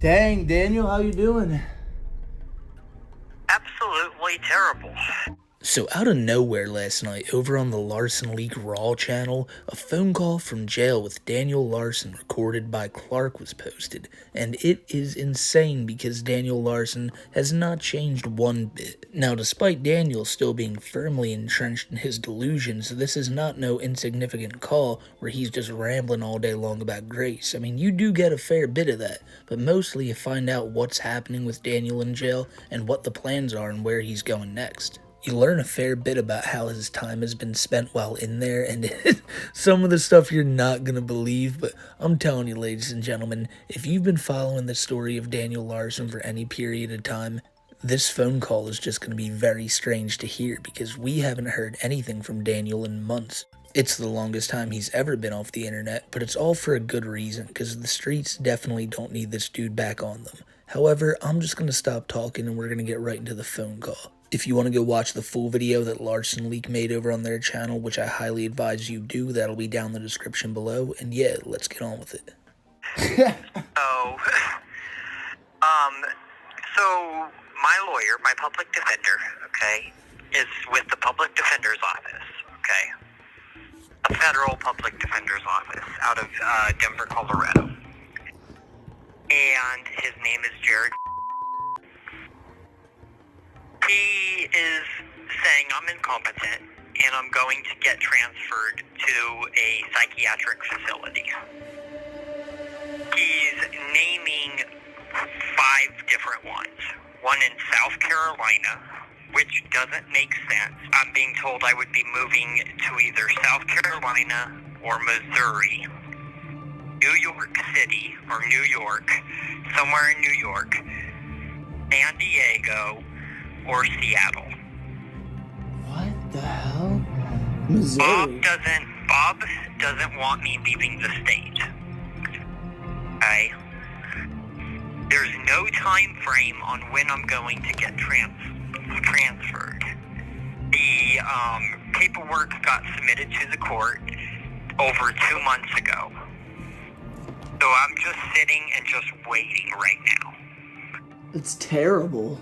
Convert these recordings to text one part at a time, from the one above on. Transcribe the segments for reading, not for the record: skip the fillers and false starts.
Dang, Daniel, how you doing? Absolutely terrible. So out of nowhere last night, over on the Larson Leak Raw channel, a phone call from jail with Daniel Larson recorded by Clark was posted, and it is insane because Daniel Larson has not changed one bit. Now, despite Daniel still being firmly entrenched in his delusions, this is not no insignificant call where he's just rambling all day long about grace. I mean, you do get a fair bit of that, but mostly you find out what's happening with Daniel in jail and what the plans are and where he's going next. You learn a fair bit about how his time has been spent while in there, and some of the stuff you're not going to believe, but I'm telling you, ladies and gentlemen, if you've been following the story of Daniel Larson for any period of time, this phone call is just going to be very strange to hear because we haven't heard anything from Daniel in months. It's the longest time he's ever been off the internet, but it's all for a good reason because the streets definitely don't need this dude back on them. However, I'm just going to stop talking and we're going to get right into the phone call. If you want to go watch the full video that Larson Leak made over on their channel, which I highly advise you do, that'll be down in the description below. And yeah, let's get on with it. So my lawyer, my public defender, okay, is with the public defender's office, okay, a federal public defender's office out of Denver, Colorado, and his name is Jared. He is saying I'm incompetent and I'm going to get transferred to a psychiatric facility. He's naming 5 different ones. One in South Carolina, which doesn't make sense. I'm being told I would be moving to either South Carolina or Missouri, New York City or New York, somewhere in New York, San Diego, or Seattle. What the hell? Missouri. Bob doesn't want me leaving the state. Okay? There's no time frame on when I'm going to get transferred. The paperwork got submitted to the court over 2 months ago. So I'm just sitting and just waiting right now. It's terrible.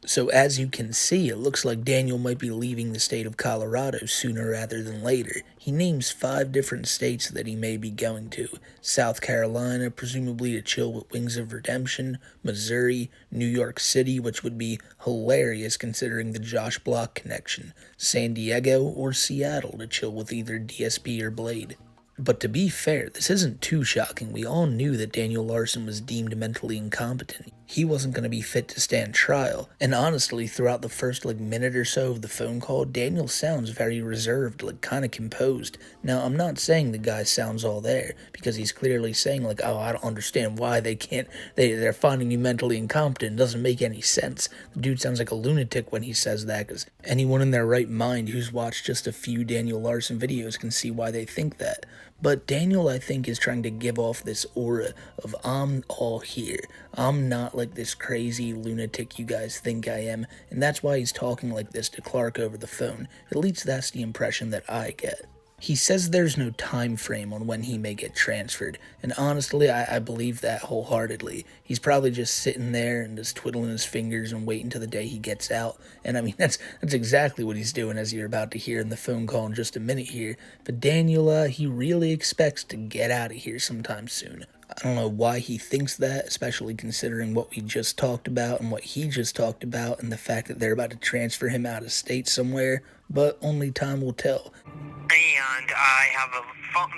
So as you can see, it looks like Daniel might be leaving the state of Colorado sooner rather than later. He names 5 different states that he may be going to. South Carolina, presumably to chill with Wings of Redemption, Missouri, New York City, which would be hilarious considering the Josh Block connection, San Diego, or Seattle to chill with either DSP or Blade. But to be fair, this isn't too shocking. We all knew that Daniel Larson was deemed mentally incompetent. He wasn't going to be fit to stand trial. And honestly, throughout the first minute or so of the phone call, Daniel sounds very reserved, kind of composed. Now, I'm not saying the guy sounds all there, because he's clearly saying oh, I don't understand why they're finding you mentally incompetent. It doesn't make any sense. The dude sounds like a lunatic when he says that, because anyone in their right mind who's watched just a few Daniel Larson videos can see why they think that. But Daniel, I think, is trying to give off this aura of I'm all here. I'm not like this crazy lunatic you guys think I am, and that's why he's talking like this to Clark over the phone. At least that's the impression that I get. He says there's no time frame on when he may get transferred, and honestly, I believe that wholeheartedly. He's probably just sitting there and just twiddling his fingers and waiting till the day he gets out, and I mean, that's exactly what he's doing, as you're about to hear in the phone call in just a minute here. But Daniel, he really expects to get out of here sometime soon. I don't know why he thinks that, especially considering what we just talked about and what he just talked about and the fact that they're about to transfer him out of state somewhere, but only time will tell. And I have a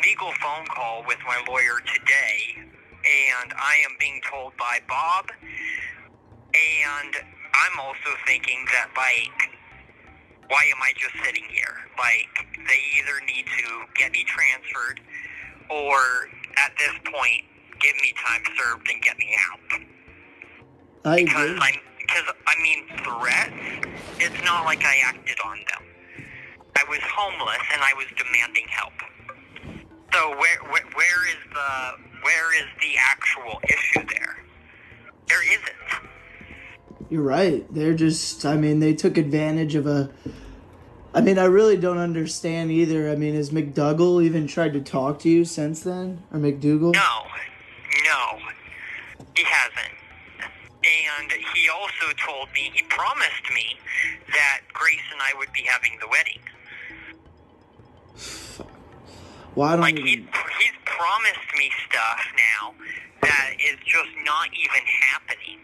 legal phone call with my lawyer today, and I am being told by Bob, and I'm also thinking that, why am I just sitting here? They either need to get me transferred, or at this point, give me time served and get me out. Because threats, it's not like I acted on them. I was homeless and I was demanding help. So where is the actual issue there? There isn't. You're right. They took advantage of I really don't understand either. Has McDougal even tried to talk to you since then? Or McDougal? No. He hasn't. And he also told me, he promised me that Grace and I would be having the wedding. Well, I don't Like, even... he's promised me stuff now that is just not even happening.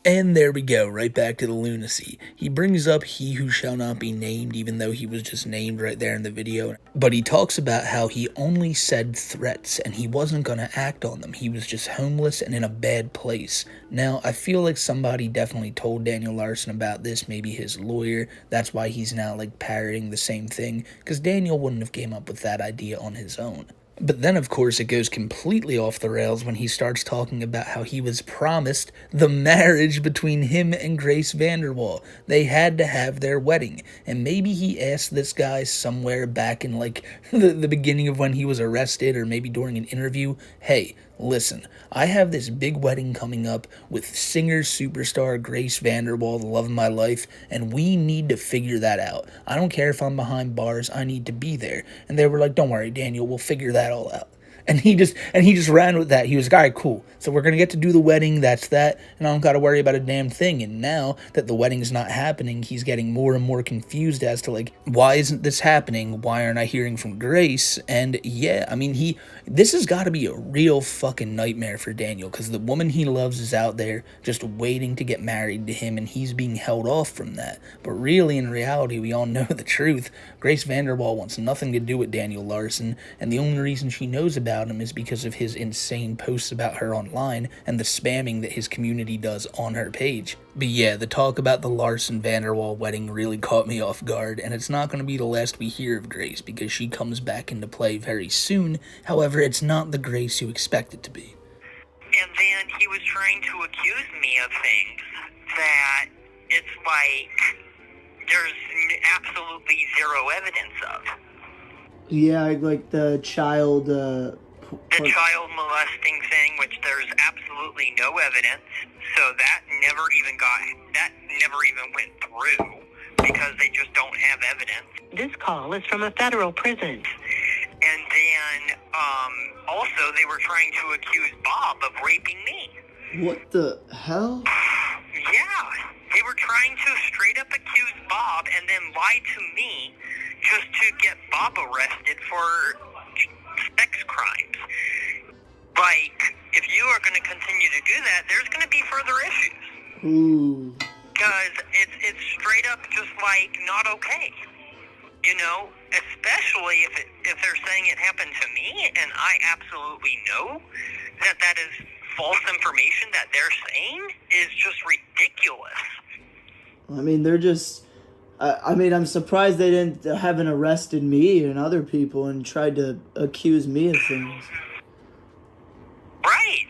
And there we go, right back to the lunacy. He brings up he who shall not be named, even though he was just named right there in the video. But he talks about how he only said threats and he wasn't going to act on them. He was just homeless and in a bad place. Now, I feel like somebody definitely told Daniel Larson about this, maybe his lawyer. That's why he's now like parroting the same thing, because Daniel wouldn't have came up with that idea on his own. But then, of course, it goes completely off the rails when he starts talking about how he was promised the marriage between him and Grace VanderWaal. They had to have their wedding. And maybe he asked this guy somewhere back in, like, the beginning of when he was arrested, or maybe during an interview, hey, listen, I have this big wedding coming up with singer superstar Grace VanderWaal, the love of my life, and we need to figure that out. I don't care if I'm behind bars, I need to be there. And they were like, don't worry, Daniel, we'll figure that all out. And he just ran with that. He was like, all right, cool. So we're going to get to do the wedding. That's that. And I don't got to worry about a damn thing. And now that the wedding's not happening, he's getting more and more confused as to, like, why isn't this happening? Why aren't I hearing from Grace? And yeah, I mean, this has got to be a real fucking nightmare for Daniel, because the woman he loves is out there just waiting to get married to him, and he's being held off from that. But really, in reality, we all know the truth. Grace VanderWaal wants nothing to do with Daniel Larson, and the only reason she knows about him is because of his insane posts about her online and the spamming that his community does on her page. But yeah, the talk about the Larson VanderWaal wedding really caught me off guard, and it's not going to be the last we hear of Grace, because she comes back into play very soon. However, it's not the Grace you expect it to be. And then he was trying to accuse me of things that it's like there's absolutely zero evidence of. Yeah, like the child... The child molesting thing, which there's absolutely no evidence, so that never even went through, because they just don't have evidence. This call is from a federal prison. And then, also they were trying to accuse Bob of raping me. What the hell? Yeah, they were trying to straight up accuse Bob and then lie to me just to get Bob arrested for sex crimes. Like, if you are going to continue to do that, there's going to be further issues. Ooh. Because it's straight up just, like, not okay. You know? Especially if they're saying it happened to me, and I absolutely know that is false information that they're saying, is just ridiculous. I mean, they're just... I'm surprised they haven't arrested me and other people and tried to accuse me of things. Right.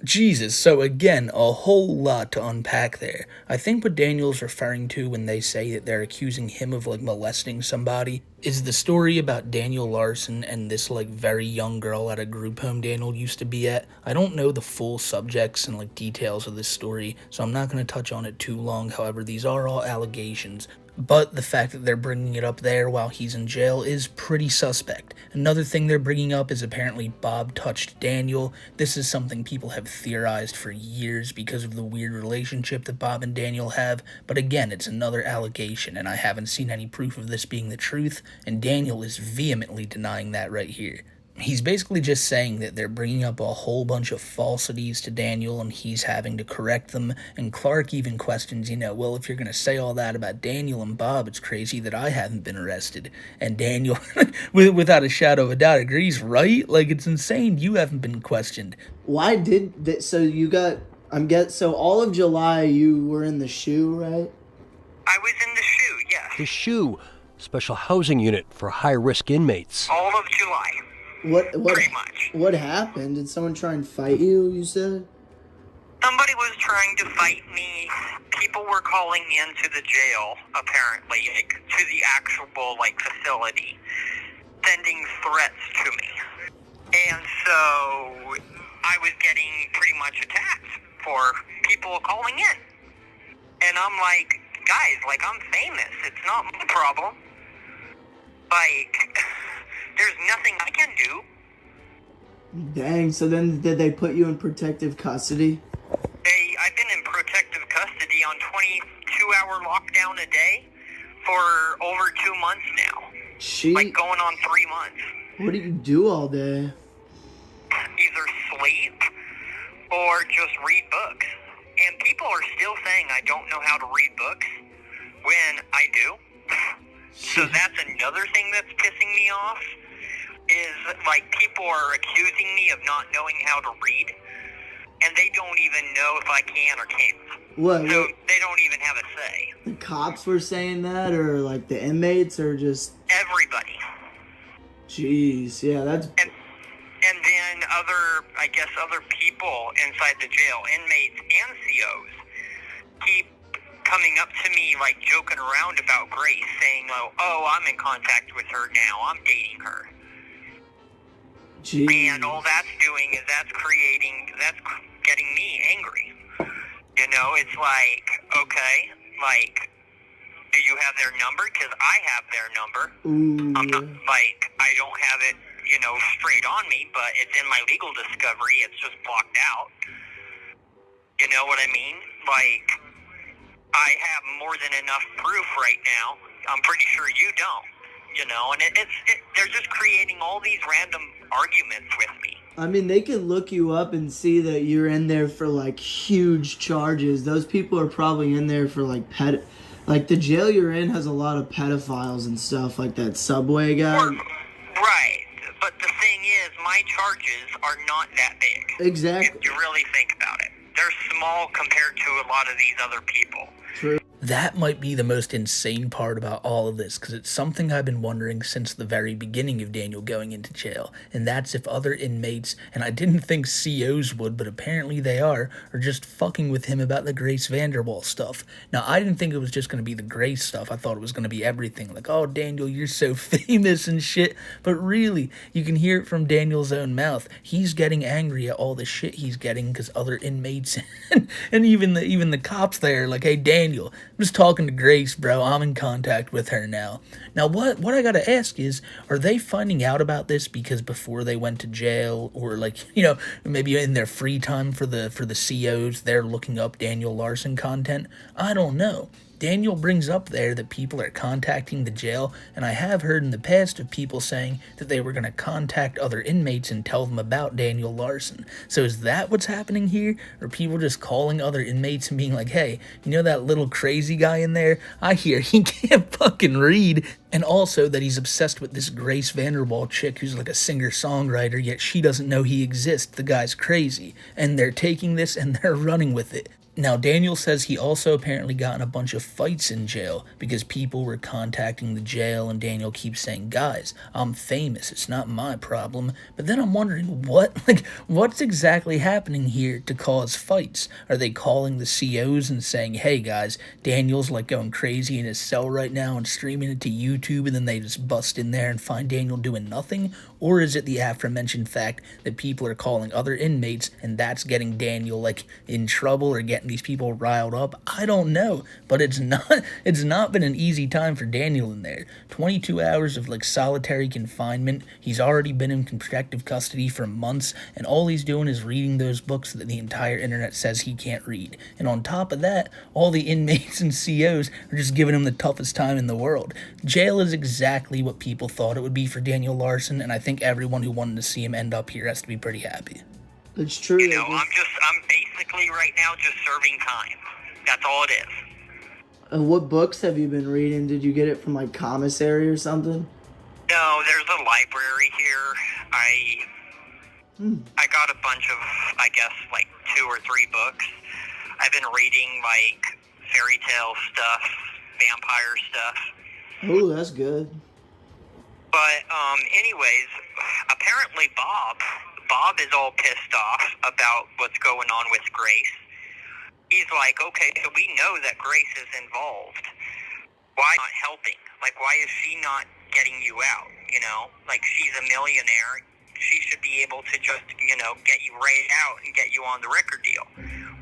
Jesus, so again, a whole lot to unpack there. I think what Daniel's referring to when they say that they're accusing him of, like, molesting somebody is the story about Daniel Larson and this, like, very young girl at a group home Daniel used to be at. I don't know the full subjects and, like, details of this story, so I'm not going to touch on it too long. However, these are all allegations. But the fact that they're bringing it up there while he's in jail is pretty suspect. Another thing they're bringing up is apparently Bob touched Daniel. This is something people have theorized for years because of the weird relationship that Bob and Daniel have. But again, it's another allegation, and I haven't seen any proof of this being the truth, and Daniel is vehemently denying that right here. He's basically just saying that they're bringing up a whole bunch of falsities to Daniel and he's having to correct them, and Clark even questions, well, if you're going to say all that about Daniel and Bob, it's crazy that I haven't been arrested. And Daniel, without a shadow of a doubt, agrees, right? Like, it's insane you haven't been questioned. Why did that? So you got, so all of July you were in the SHU, right? I was in the SHU, yes. The SHU, Special Housing Unit for High-Risk Inmates. All of July. What pretty much. What happened? Did someone try and fight you said? Somebody was trying to fight me. People were calling into the jail, apparently, like, to the actual, like, facility, sending threats to me. And so I was getting pretty much attacked for people calling in. And I'm like, guys, like, I'm famous. It's not my problem. Like, there's nothing I can do. Dang, so then did they put you in protective custody? I've been in protective custody on 22-hour lockdown a day for over 2 months now. Like going on 3 months. What do you do all day? Either sleep or just read books. And people are still saying I don't know how to read books when I do. So that's another thing that's pissing me off, is like people are accusing me of not knowing how to read, and they don't even know if I can or can't. What? So they don't even have a say. The cops were saying that, or like the inmates, or just everybody? Jeez, yeah, that's. And then other people inside the jail, inmates and COs, keep coming up to me like joking around about Grace, saying, "Oh, I'm in contact with her now. I'm dating her." Jeez. And all that's doing is that's getting me angry. You know, it's like, okay, like, do you have their number? Because I have their number. Ooh. I'm not, like, I don't have it, you know, straight on me, but it's in my legal discovery. It's just blocked out. You know what I mean? Like, I have more than enough proof right now. I'm pretty sure you don't. You know, and they're just creating all these random arguments with me. I mean, they could look you up and see that you're in there for, like, huge charges. Those people are probably in there for, like, like, the jail you're in has a lot of pedophiles and stuff, like that Subway guy. Right. But the thing is, my charges are not that big. Exactly. If you really think about it. They're small compared to a lot of these other people. True. That might be the most insane part about all of this, because it's something I've been wondering since the very beginning of Daniel going into jail, and that's if other inmates, and I didn't think COs would, but apparently they are just fucking with him about the Grace Vanderwall stuff. Now, I didn't think it was just going to be the Grace stuff. I thought it was going to be everything, like, oh, Daniel, you're so famous and shit, but really, you can hear it from Daniel's own mouth. He's getting angry at all the shit he's getting because other inmates and even the cops there, like, hey, Daniel, I'm just talking to Grace, bro. I'm in contact with her now. Now, what I gotta ask is, are they finding out about this because before they went to jail, or like, you know, maybe in their free time for the COs, they're looking up Daniel Larson content? I don't know. Daniel brings up there that people are contacting the jail, and I have heard in the past of people saying that they were going to contact other inmates and tell them about Daniel Larson. So is that what's happening here? Or people just calling other inmates and being like, hey, you know that little crazy guy in there? I hear he can't fucking read. And also that he's obsessed with this Grace Vanderwall chick who's like a singer-songwriter, yet she doesn't know he exists. The guy's crazy. And they're taking this and they're running with it. Now, Daniel says he also apparently got in a bunch of fights in jail because people were contacting the jail, and Daniel keeps saying, guys, I'm famous, it's not my problem. But then I'm wondering, what's exactly happening here to cause fights? Are they calling the COs and saying, hey guys, Daniel's like going crazy in his cell right now and streaming it to YouTube, and then they just bust in there and find Daniel doing nothing? Or is it the aforementioned fact that people are calling other inmates and that's getting Daniel like in trouble or getting these people riled up? I don't know, but it's not been an easy time for Daniel in there. 22 hours of like solitary confinement. He's already been in protective custody for months, and all he's doing is reading those books that the entire internet says he can't read. And on top of that, all the inmates and COs are just giving him the toughest time in the world. Jail is exactly what people thought it would be for Daniel Larson, and I think everyone who wanted to see him end up here has to be pretty happy. It's true. You know, I'm basically right now just serving time. That's all it is. What books have you been reading? Did you get it from like commissary or something? No, there's a library here. I got a bunch of, I guess, like 2 or 3 books. I've been reading like fairy tale stuff, vampire stuff. Oh, that's good. But anyways, apparently Bob is all pissed off about what's going on with Grace. He's like, okay, so we know that Grace is involved. Why not helping? Like, why is she not getting you out, you know? Like, she's a millionaire. She should be able to just, you know, get you right out and get you on the record deal.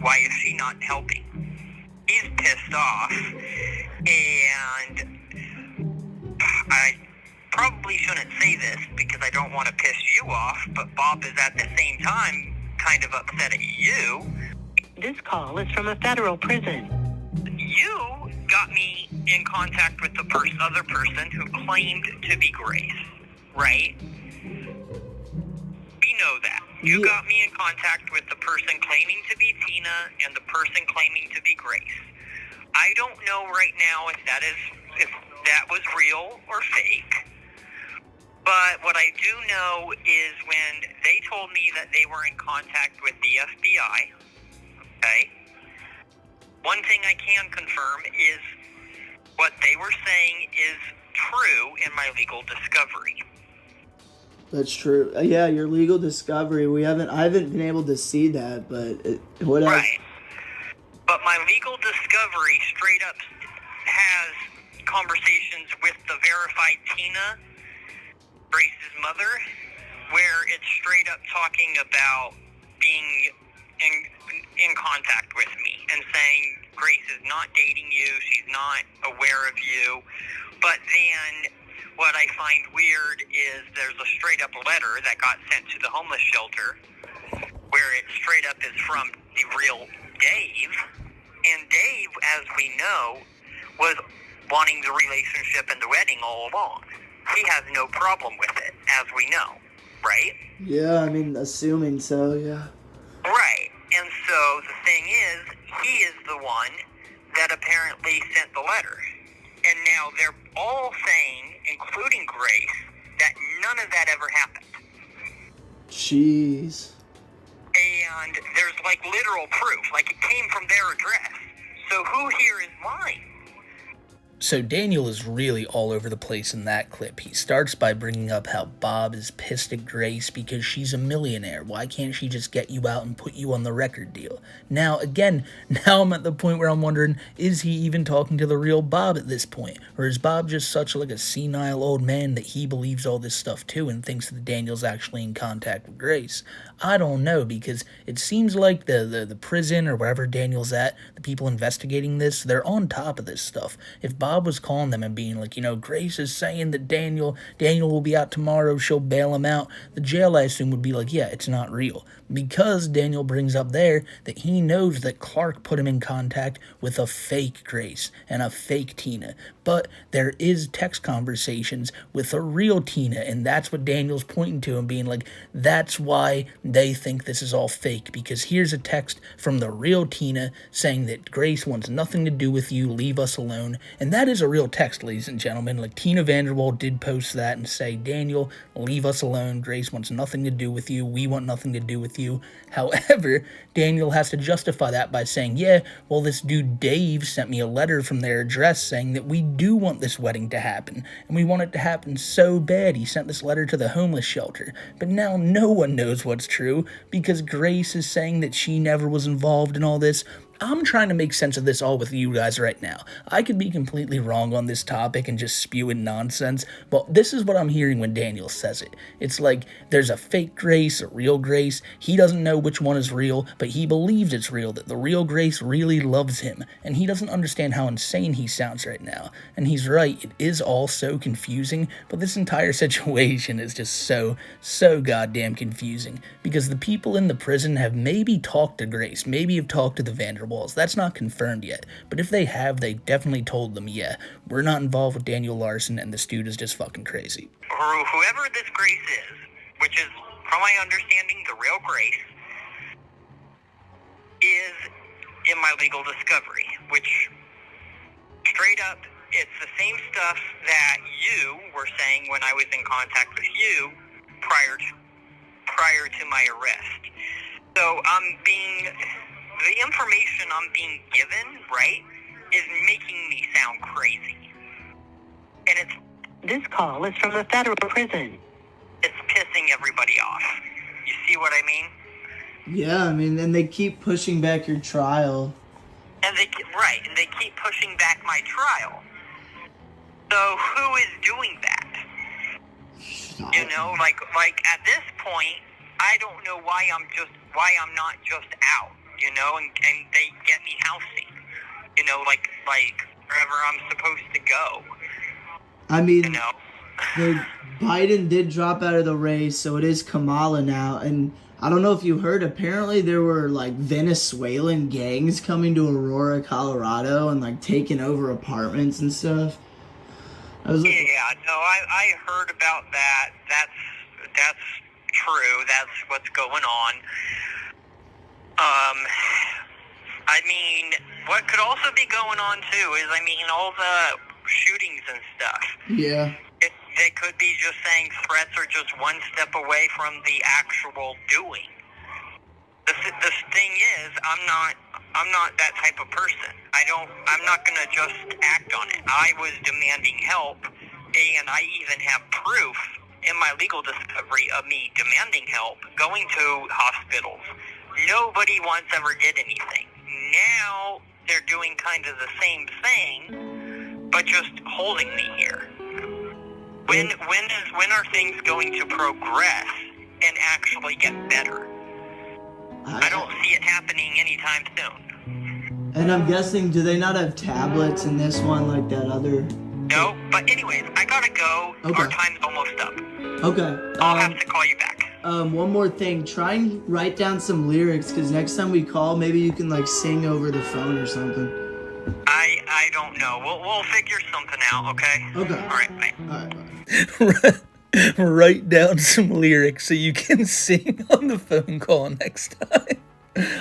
Why is she not helping? He's pissed off, and probably shouldn't say this because I don't want to piss you off, but Bob is at the same time kind of upset at you. This call is from a federal prison. You got me in contact with the other person who claimed to be Grace, right? We know that. You got me in contact with the person claiming to be Tina and the person claiming to be Grace. I don't know right now if that was real or fake. But what I do know is when they told me that they were in contact with the FBI, okay, one thing I can confirm is what they were saying is true in my legal discovery. That's true. Yeah, your legal discovery. I haven't been able to see that, but what else? Right. But my legal discovery straight up has conversations with the verified Tina, Grace's mother, where it's straight up talking about being in contact with me and saying Grace is not dating you, she's not aware of you. But then what I find weird is there's a straight up letter that got sent to the homeless shelter where it straight up is from the real Dave. And Dave, as we know, was wanting the relationship and the wedding all along. He has no problem with it, as we know, right? Yeah, I mean, assuming so, yeah. Right. And so the thing is, he is the one that apparently sent the letter. And now they're all saying, including Grace, that none of that ever happened. Jeez. And there's like literal proof, like it came from their address. So who here is lying? So Daniel is really all over the place in that clip. He starts by bringing up how Bob is pissed at Grace because she's a millionaire. Why can't she just get you out and put you on the record deal? Now I'm at the point where I'm wondering, is he even talking to the real Bob at this point? Or is Bob just such like a senile old man that he believes all this stuff too and thinks that Daniel's actually in contact with Grace? I don't know, because it seems like the prison or wherever Daniel's at, the people investigating this, they're on top of this stuff. If Bob was calling them and being like, Grace is saying that Daniel will be out tomorrow, she'll bail him out, the jail, I assume, would be like, yeah, it's not real. Because Daniel brings up there that he knows that Clark put him in contact with a fake Grace and a fake Tina. But there is text conversations with a real Tina, and that's what Daniel's pointing to and being like, that's why they think this is all fake, because here's a text from the real Tina saying that Grace wants nothing to do with you, leave us alone. And that is a real text, ladies and gentlemen. Like, Tina Vanderwall did post that and say, Daniel, leave us alone, Grace wants nothing to do with you, we want nothing to do with you. However, Daniel has to justify that by saying, yeah, well, this dude Dave sent me a letter from their address saying that we do want this wedding to happen, and we want it to happen so bad. He sent this letter to the homeless shelter. But now no one knows what's true, because Grace is saying that she never was involved in all this. I'm trying to make sense of this all with you guys right now. I could be completely wrong on this topic and just spewing nonsense, but this is what I'm hearing when Daniel says it. It's like there's a fake Grace, a real Grace. He doesn't know which one is real, but he believes it's real, that the real Grace really loves him, and he doesn't understand how insane he sounds right now. And he's right, it is all so confusing, but this entire situation is just so goddamn confusing, because the people in the prison have maybe talked to Grace, maybe have talked to the Vanderwalls. That's not confirmed yet, but if they have, they definitely told them, yeah, we're not involved with Daniel Larson, and this dude is just fucking crazy. Whoever this Grace is, which is, from my understanding, the real Grace, is in my legal discovery, which, straight up, it's the same stuff that you were saying when I was in contact with you prior to my arrest. So the information I'm being given, right, is making me sound crazy. And This call is from a federal prison. It's pissing everybody off. You see what I mean? Yeah, I mean, and they keep pushing back your trial. And they keep pushing back my trial. So who is doing that? Like at this point, I don't know why I'm not just out. And they get me housing, like wherever I'm supposed to go. I mean, Biden did drop out of the race, so it is Kamala now. And I don't know if you heard, apparently there were like Venezuelan gangs coming to Aurora, Colorado, and like taking over apartments and stuff. I was like, yeah, no, I heard about that. That's true. That's what's going on. I mean, what could also be going on too is, I mean, all the shootings and stuff. Yeah. They could be just saying threats are just one step away from the actual doing. The thing is, I'm not that type of person. I'm not going to just act on it. I was demanding help, and I even have proof in my legal discovery of me demanding help, going to hospitals. Nobody once ever did anything. Now they're doing kind of the same thing, but just holding me here. When are things going to progress and actually get better? I don't see it happening anytime soon. And I'm guessing, do they not have tablets in this one like that other? No, but anyways, I gotta go. Okay. Our time's almost up. Okay. I'll have to call you back. One more thing. Try and write down some lyrics, because next time we call, maybe you can like sing over the phone or something. I don't know. We'll figure something out, okay? Okay. All right, bye. All right, bye. Write down some lyrics so you can sing on the phone call next time.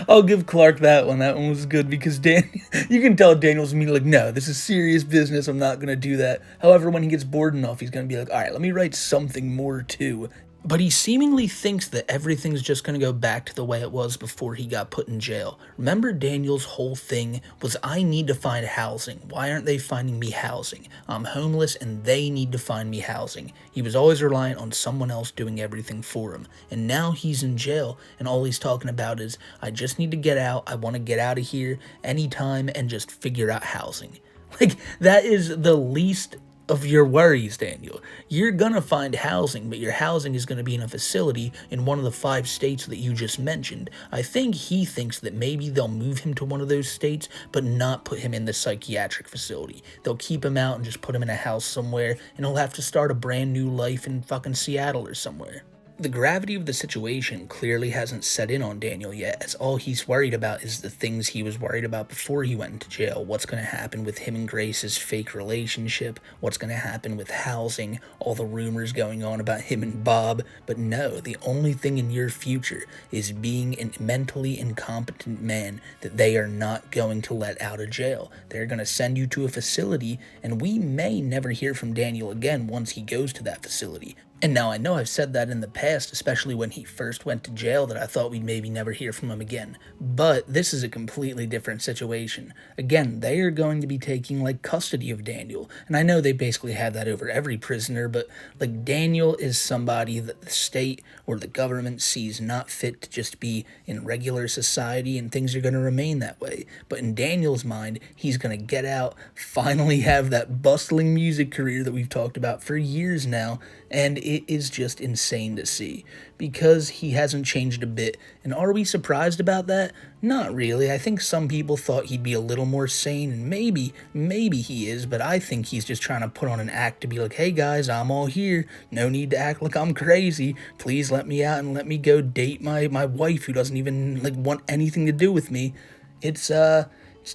I'll give Clark that one. That one was good because you can tell Daniel's immediately like, no, this is serious business. I'm not going to do that. However, when he gets bored enough, he's going to be like, all right, let me write something more too. But he seemingly thinks that everything's just going to go back to the way it was before he got put in jail. Remember, Daniel's whole thing was, I need to find housing. Why aren't they finding me housing? I'm homeless and they need to find me housing. He was always reliant on someone else doing everything for him. And now he's in jail and all he's talking about is, I just need to get out. I want to get out of here anytime and just figure out housing. Like, that is the least of your worries, Daniel. You're gonna find housing, but your housing is gonna be in a facility in one of the 5 states that you just mentioned. I think he thinks that maybe they'll move him to one of those states, but not put him in the psychiatric facility. They'll keep him out and just put him in a house somewhere, and he'll have to start a brand new life in fucking Seattle or somewhere. The gravity of the situation clearly hasn't set in on Daniel yet, as all he's worried about is the things he was worried about before he went into jail. What's going to happen with him and Grace's fake relationship, what's going to happen with housing, all the rumors going on about him and Bob. But no, the only thing in your future is being a mentally incompetent man that they are not going to let out of jail. They're going to send you to a facility, and we may never hear from Daniel again once he goes to that facility. And now I know I've said that in the past, especially when he first went to jail, that I thought we'd maybe never hear from him again. But this is a completely different situation. Again, they are going to be taking like custody of Daniel. And I know they basically have that over every prisoner, but like Daniel is somebody that the state or the government sees not fit to just be in regular society, and things are going to remain that way. But in Daniel's mind, he's going to get out, finally have that bustling music career that we've talked about for years now, and it is just insane to see, because he hasn't changed a bit. And are we surprised about that? Not really. I think some people thought he'd be a little more sane, and maybe he is, but I think he's just trying to put on an act to be like, hey guys, I'm all here. No need to act like I'm crazy. Please let me out and let me go date my wife who doesn't even like want anything to do with me. It's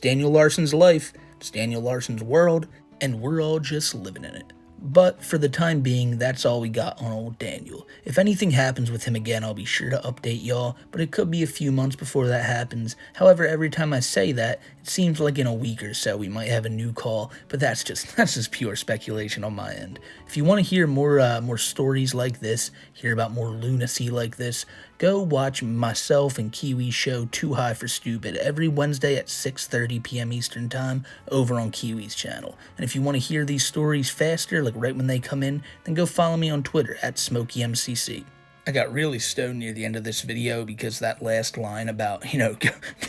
Daniel Larson's life. It's Daniel Larson's world, and we're all just living in it. But for the time being, that's all we got on old Daniel. If anything happens with him again, I'll be sure to update y'all, but it could be a few months before that happens. However, every time I say that, it seems like in a week or so we might have a new call, but that's just pure speculation on my end. If you want to hear more stories like this, hear about more lunacy like this, go watch myself and Kiwi's show Too High for Stupid every Wednesday at 6:30 p.m. Eastern Time over on Kiwi's channel. And if you want to hear these stories faster, like right when they come in, then go follow me on Twitter at SmokeyMcC. I got really stoned near the end of this video because that last line about,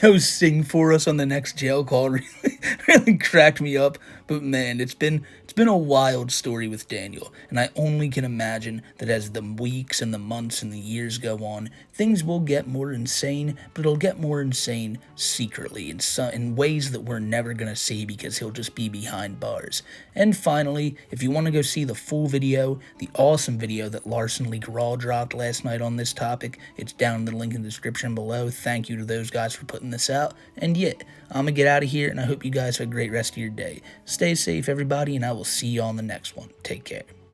go sing for us on the next jail call really cracked me up. But man, it's been been a wild story with Daniel, and I only can imagine that as the weeks and the months and the years go on, things will get more insane, but it'll get more insane secretly in ways that we're never going to see because he'll just be behind bars. And finally, if you want to go see the full video, the awesome video that Larson Leak Raw dropped last night on this topic, it's down in the link in the description below. Thank you to those guys for putting this out. And yeah, I'm going to get out of here, and I hope you guys have a great rest of your day. Stay safe, everybody, and I will see you on the next one. Take care.